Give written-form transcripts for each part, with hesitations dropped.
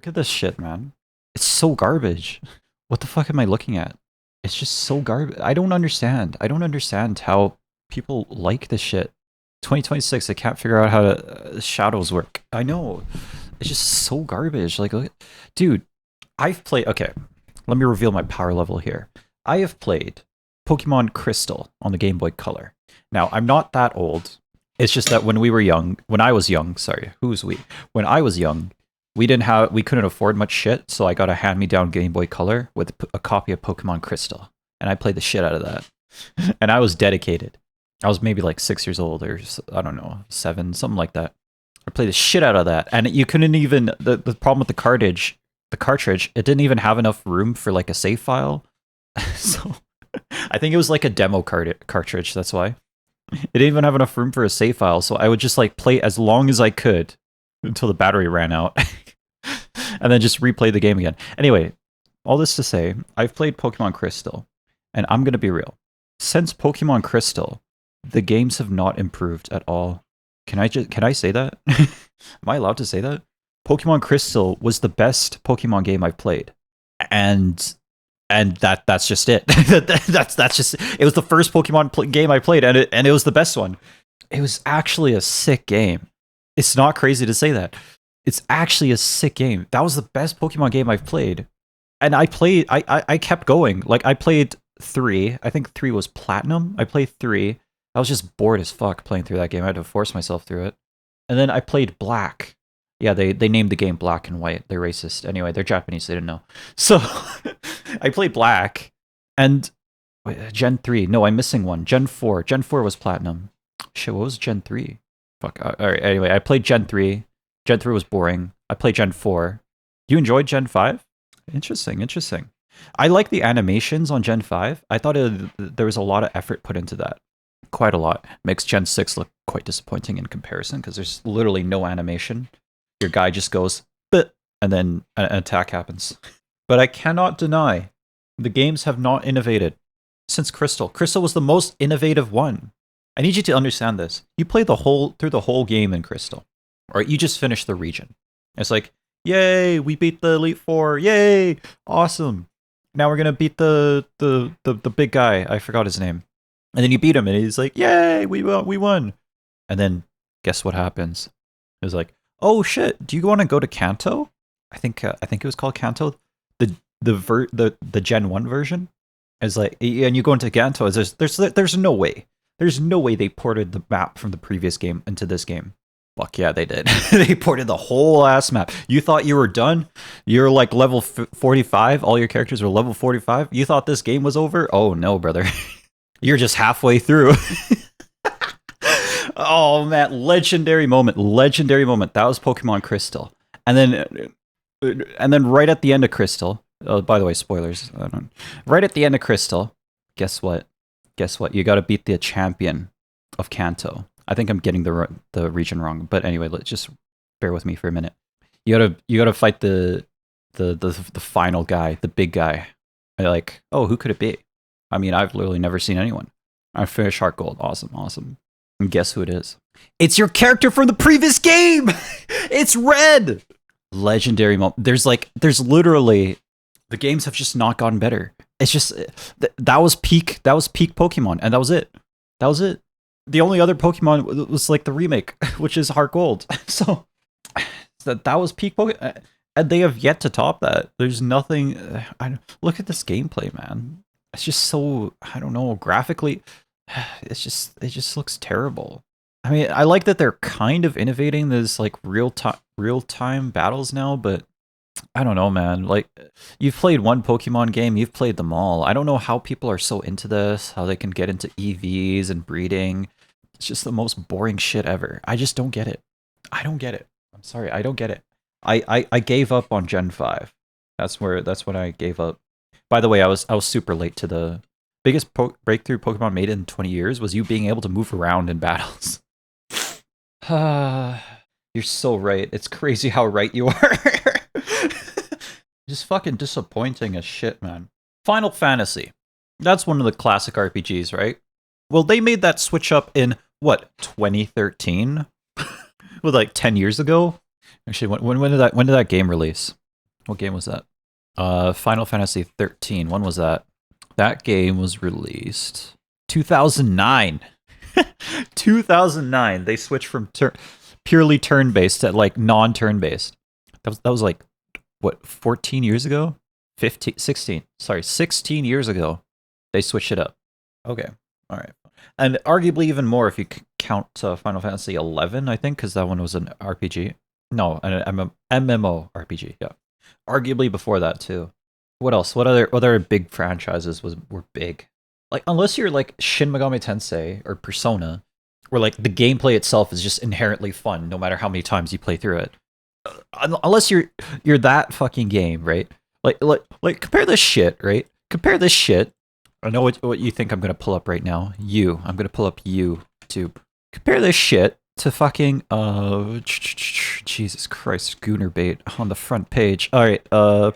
Look at this shit, man. It's so garbage. What the fuck am I looking at? It's just so garbage. I don't understand. I don't understand how people like this shit. 2026, I can't figure out how shadows work. I know. It's just so garbage. Like, dude, I've played. Okay, let me reveal my power level here. I have played Pokemon Crystal on the Game Boy Color. Now, I'm not that old. It's just that when I was young, sorry, who's we? When I was young, we couldn't afford much shit, so I got a hand-me-down Game Boy Color with a copy of Pokemon Crystal, and I played the shit out of that. And I was dedicated. I was maybe like 6 years old, or I don't know, 7, something like that. I played the shit out of that, and you couldn't even. The problem with the cartridge, it didn't even have enough room for like a save file. So I think it was like a demo cartridge. That's why it didn't even have enough room for a save file. So I would just like play as long as I could until the battery ran out, and then just replay the game again. Anyway, all this to say, I've played Pokemon Crystal, and I'm gonna be real. Since Pokemon Crystal, the games have not improved at all. Can I say that? Am I allowed to say that? Pokemon Crystal was the best Pokemon game I've played, and that's just it. that's just it. Was the first Pokemon game I played, and it was the best one. It was actually a sick game. It's not crazy to say that. It's actually a sick game. That was the best Pokemon game I've played, and I kept going. Like I played 3. I think 3 was Platinum. I played 3. I was just bored as fuck playing through that game. I had to force myself through it. And then I played Black. Yeah, they named the game Black and White. They're racist. Anyway, they're Japanese. They didn't know. So I played Black. And wait, Gen 3. No, I'm missing one. Gen 4. Gen 4 was Platinum. Shit, what was Gen 3? Fuck. All right, anyway, I played Gen 3. Gen 3 was boring. I played Gen 4. You enjoyed Gen 5? Interesting. I like the animations on Gen 5. I thought there was a lot of effort put into that. Quite a lot. Makes Gen 6 look quite disappointing in comparison because there's literally no animation. Your guy just goes, but, and then an attack happens. But I cannot deny the games have not innovated since Crystal. Crystal was the most innovative one. I need you to understand this. You play through the whole game in Crystal, or you just finished the region. It's like, yay, we beat the Elite Four. Yay, awesome. Now we're gonna beat the big guy. I forgot his name. And then you beat him, and he's like, "Yay, we won!" And then guess what happens? It was like, "Oh shit, do you want to go to Kanto?" I think it was called Kanto. The Gen 1 version is like, and you go into Kanto. There's no way. There's no way they ported the map from the previous game into this game. Fuck yeah, they did. They ported the whole ass map. You thought you were done? You're like level 45. All your characters were level 45. You thought this game was over? Oh no, brother. You're just halfway through. Oh man, legendary moment. That was Pokemon Crystal. And then right at the end of Crystal, oh, by the way, spoilers. Right at the end of Crystal, guess what? You got to beat the champion of Kanto. I think I'm getting the region wrong, but anyway, let's just bear with me for a minute. You gotta fight the final guy, the big guy. Like, oh, who could it be? I mean, I've literally never seen anyone. I finished Heart Gold. Awesome. And guess who it is? It's your character from the previous game! It's Red! Legendary moment. There's literally, the games have just not gotten better. It's just, that was peak Pokemon, and that was it. The only other Pokemon was like the remake, which is Heart Gold. So, that was peak Pokemon. And they have yet to top that. There's nothing, look at this gameplay, man. It's just so, I don't know, graphically, it just looks terrible. I mean, I like that they're kind of innovating this like real time battles now, but I don't know, man. Like, you've played one Pokemon game, you've played them all. I don't know how people are so into this, how they can get into EVs and breeding. It's just the most boring shit ever. I just don't get it. I'm sorry, I don't get it. I gave up on Gen 5. That's when I gave up. By the way, I was super late to the biggest breakthrough Pokemon made in 20 years was you being able to move around in battles. You're so right. It's crazy how right you are. Just fucking disappointing as shit, man. Final Fantasy. That's one of the classic RPGs, right? Well, they made that switch up in, what, 2013? Well, like 10 years ago? Actually, when did that game release? What game was that? Final Fantasy 13. When was that? That game was released 2009. 2009. They switched from purely turn-based to like non-turn-based. That was like what, 14 years ago? 15, 16. Sorry, 16 years ago. They switched it up. Okay. All right. And arguably even more if you count Final Fantasy 11, I think, because that one was an RPG. No, an MMO RPG. Yeah. Arguably before that too. What else? What other big franchises were big? Like unless you're like Shin Megami Tensei or Persona, where like the gameplay itself is just inherently fun, no matter how many times you play through it. Unless you're that fucking game, right? Like compare this shit, right? Compare this shit. I know what you think I'm gonna pull up right now. I'm gonna pull up YouTube. Compare this shit to fucking Jesus Christ, Gooner bait on the front page. All right,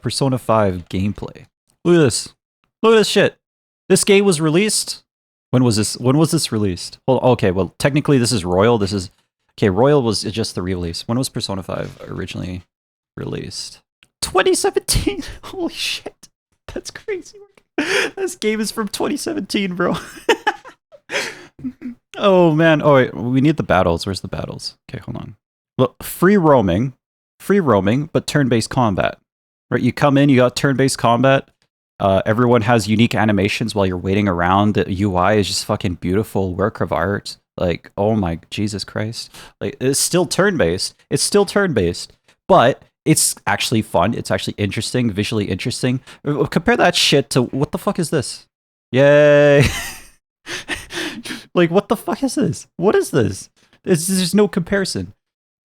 Persona 5 gameplay. Look at this. Look at this shit. This game was released. When was this? When was this released? Well, okay. Well, technically, this is Royal. This is okay. Royal was just the re-release. When was Persona 5 originally released? 2017. Holy shit, that's crazy. This game is from 2017, bro. Oh man. Oh wait, we need the battles. Where's the battles? Okay, hold on. Look, free roaming, but turn-based combat. Right, you come in, you got turn-based combat. Everyone has unique animations while you're waiting around. The UI is just fucking beautiful work of art. Like, oh my Jesus Christ! Like, it's still turn-based. It's still turn-based, but it's actually fun. It's actually interesting, visually interesting. Compare that shit to what the fuck is this? Yay! Like, what the fuck is this? What is this? There's no comparison.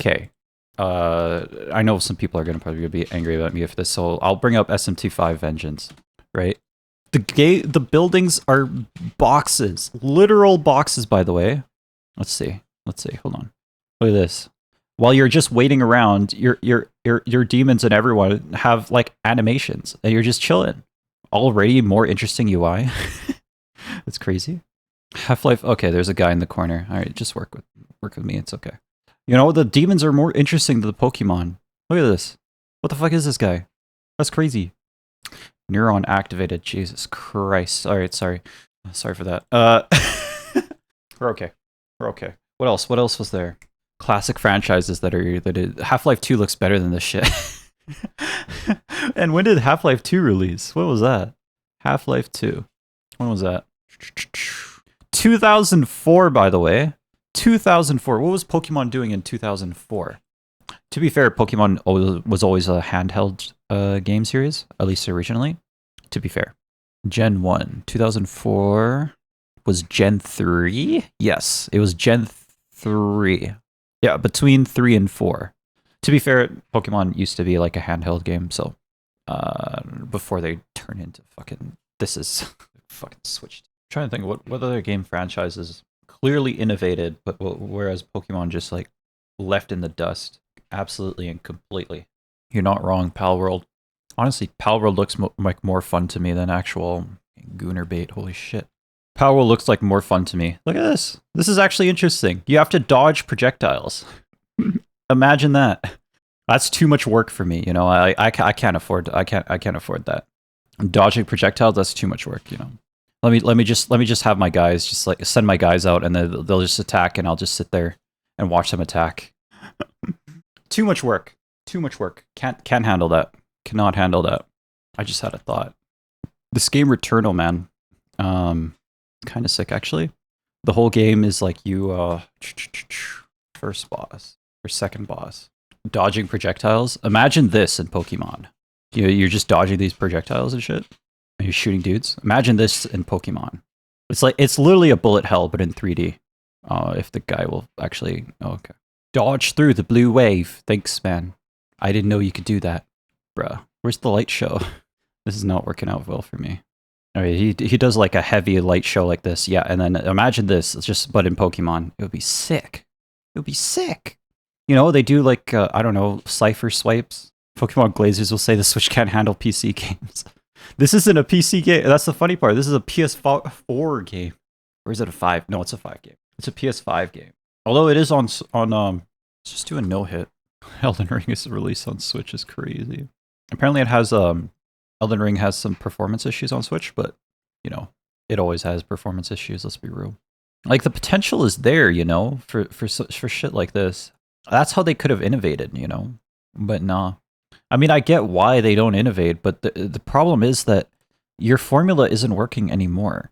Okay. I know some people are gonna probably be angry about me for this, so I'll bring up SMT5 Vengeance. Right? The buildings are boxes, literal boxes. By the way, let's see. Hold on. Look at this. While you're just waiting around, your demons and everyone have like animations, and you're just chilling. Already more interesting UI. That's crazy. Half-Life. Okay, there's a guy in the corner. All right, just work with me. It's okay. You know, the demons are more interesting than the Pokemon. Look at this. What the fuck is this guy? That's crazy. Neuron activated. Jesus Christ. All right, sorry for that. We're okay. What else? What else was there? Classic franchises that Half-Life 2 looks better than this shit. And when did Half-Life 2 release? What was that? Half-Life 2. When was that? 2004, by the way. 2004. What was Pokemon doing in 2004? To be fair, Pokemon was always a handheld game series, at least originally. To be fair. Gen 1. 2004 was Gen 3? Yes, it was Gen 3. Yeah, between 3 and 4. To be fair, Pokemon used to be like a handheld game, so before they turn into fucking... This is fucking switched. I'm trying to think what other game franchises clearly innovated, but whereas Pokemon just like left in the dust absolutely and completely. You're not wrong, Palworld. Honestly, Palworld looks like more fun to me than actual Gooner bait. Holy shit. Palworld looks like more fun to me. Look at this. This is actually interesting. You have to dodge projectiles. Imagine that. That's too much work for me, you know. I can't afford that. Dodging projectiles, that's too much work, you know. Let me just have my guys just like send my guys out and then they'll just attack and I'll just sit there and watch them attack. Too much work. Can't handle that. Cannot handle that. I just had a thought. This game Returnal, man. Kind of sick actually. The whole game is like you first boss or second boss dodging projectiles. Imagine this in Pokemon. You're just dodging these projectiles and shit. And you're shooting dudes. Imagine this in Pokemon. It's literally a bullet hell, but in 3D. If the guy will actually... Oh, okay. Dodge through the blue wave. Thanks, man. I didn't know you could do that. Bruh, where's the light show? This is not working out well for me. Alright, he does like a heavy light show like this. Yeah, and then imagine this, but in Pokemon. It would be sick. It would be sick. You know, they do like, I don't know, Cypher swipes. Pokemon Glazers will say the Switch can't handle PC games. This isn't a PC game. That's the funny part. This is a PS4 game. Or is it a 5? No, it's a 5 game. It's a PS5 game. Although it is on let's just do a no-hit. Elden Ring is released on Switch is crazy. Apparently, it has Elden Ring has some performance issues on Switch, but you know, it always has performance issues. Let's be real. Like the potential is there, you know, for shit like this. That's how they could have innovated, you know. But nah. I mean, I get why they don't innovate, but the problem is that your formula isn't working anymore.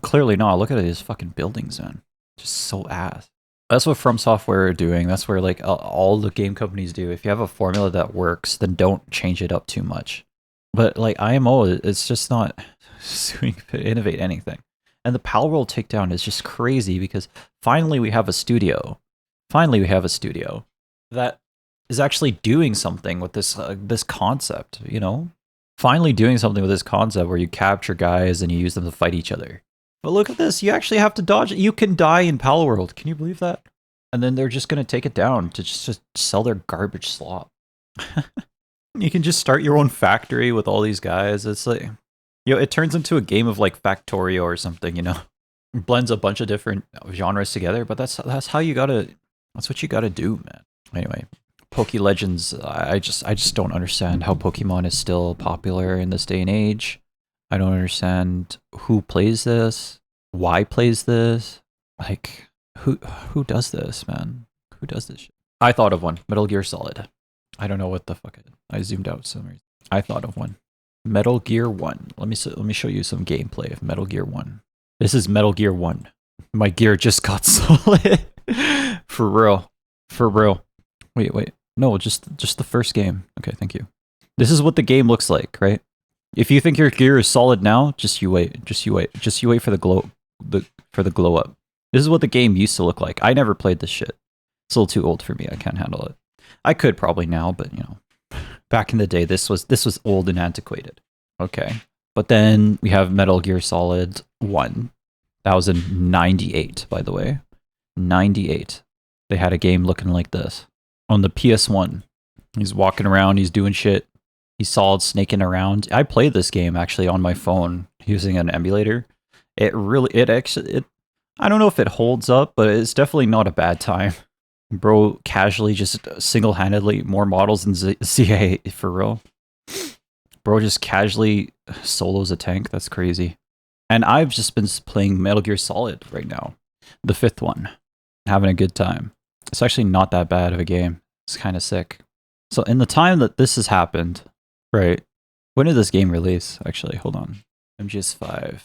Clearly not. Look at these fucking buildings, man. Just so ass. That's what From Software are doing. That's where like all the game companies do. If you have a formula that works, then don't change it up too much. But like IMO, it's just not suing to innovate anything. And the Palworld takedown is just crazy because finally we have a studio. Finally we have a studio that is actually doing something with this concept, you know? Finally doing something with this concept where you capture guys and you use them to fight each other. But look at this, you actually have to dodge it. You can die in Palworld. Can you believe that? And then they're just going to take it down to just sell their garbage slop. You can just start your own factory with all these guys. It's like, you know, it turns into a game of like Factorio or something, you know? It blends a bunch of different genres together, but that's how you gotta, that's what you gotta do, man. Anyway, Poke Legends, I just don't understand how Pokemon is still popular in this day and age. I don't understand who plays this, why plays this, like, who does this, man? Who does this shit? I thought of one, Metal Gear Solid. I don't know what the fuck I zoomed out some reason. I thought of one. Metal Gear 1. Let me show you some gameplay of Metal Gear 1. This is Metal Gear 1. My gear just got solid. For real. For real. Wait. No, just the first game. Okay, thank you. This is what the game looks like, right? If you think your gear is solid now, just you wait. Just you wait for the glow up. This is what the game used to look like. I never played this shit. It's a little too old for me. I can't handle it. I could probably now, but you know, back in the day, this was old and antiquated. Okay, but then we have Metal Gear Solid 1. That was in '98, by the way. '98. They had a game looking like this on the PS1. He's walking around. He's doing shit. He's solid snaking around. I played this game actually on my phone using an emulator. I don't know if it holds up, but it's definitely not a bad time. Bro casually just single-handedly more models than ZA for real. Bro just casually solos a tank. That's crazy. And I've just been playing Metal Gear Solid right now. The 5th one. Having a good time. It's actually not that bad of a game. It's kind of sick. So in the time that this has happened, right? When did this game release? Actually, hold on. MGS5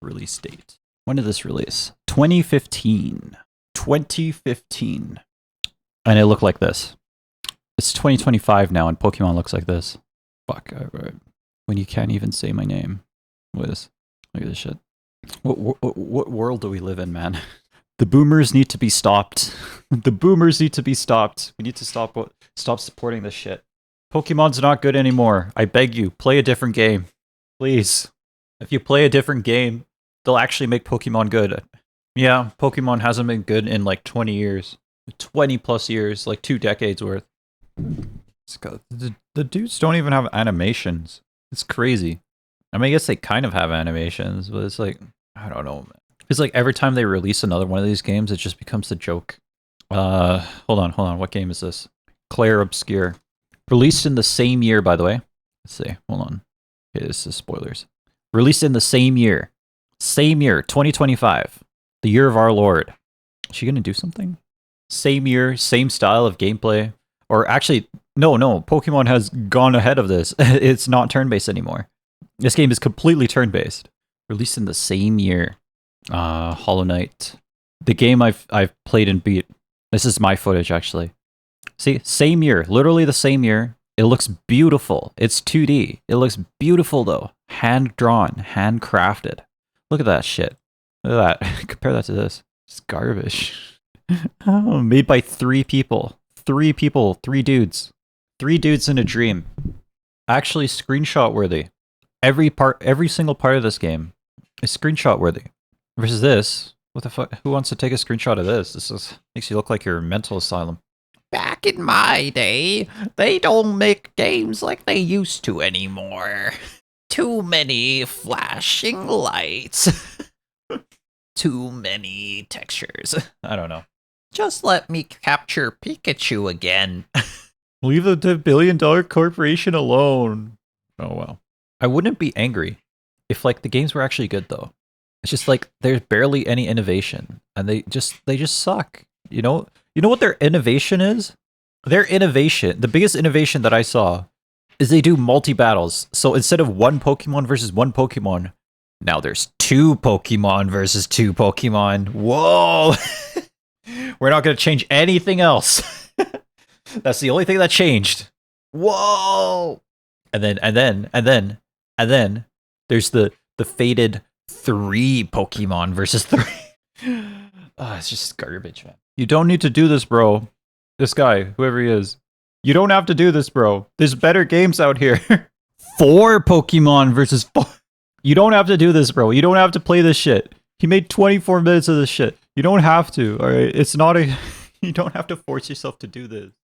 release date. When did this release? 2015. 2015. And it looked like this. It's 2025 now and Pokemon looks like this. Fuck. When you can't even say my name. What is? Look at this shit. What world do we live in, man? The boomers need to be stopped. The boomers need to be stopped. We need to stop supporting this shit. Pokemon's not good anymore. I beg you, play a different game. Please. If you play a different game, they'll actually make Pokemon good. Yeah, Pokemon hasn't been good in like 20 years. 20 plus years, like 2 decades worth. The dudes don't even have animations. It's crazy. I mean, I guess they kind of have animations, but it's like, I don't know, man. It's like every time they release another one of these games, it just becomes a joke. Hold on. What game is this? Claire Obscure. Released in the same year, by the way. Let's see. Hold on. Okay, this is spoilers. Released in the same year. Same year, 2025. The year of our Lord. Is she gonna do something? Same year, same style of gameplay. Or actually, no. Pokemon has gone ahead of this. It's not turn-based anymore. This game is completely turn-based. Released in the same year. Hollow Knight. The game I've played and beat. This is my footage, actually. See, same year. Literally the same year. It looks beautiful. It's 2D. It looks beautiful, though. Hand-drawn. Handcrafted. Look at that shit. Look at that. Compare that to this. It's garbage. Oh, made by 3 people. 3 people. 3 dudes. 3 dudes in a dream. Actually screenshot worthy. Every single part of this game is screenshot worthy. Versus this. What the fuck? Who wants to take a screenshot of this? Makes you look like you're in a mental asylum. Back in my day, they don't make games like they used to anymore. Too many flashing lights. Too many textures. I don't know. Just let me capture Pikachu again. Leave the billion-dollar corporation alone. Oh well. I wouldn't be angry if like the games were actually good though. It's just like there's barely any innovation, and they just suck. You know what their innovation is? Their innovation, the biggest innovation that I saw, is they do multi battles. So instead of one Pokemon versus one Pokemon, now there's two Pokemon versus two Pokemon. Whoa! We're not gonna change anything else. That's the only thing that changed. Whoa! And then there's the fated 3 Pokemon versus 3. It's just garbage, man. You don't need to do this, bro. This guy, whoever he is. You don't have to do this, bro. There's better games out here. 4 Pokemon versus 4. You don't have to do this, bro. You don't have to play this shit. He made 24 minutes of this shit. You don't have to, alright? It's not a... You don't have to force yourself to do this.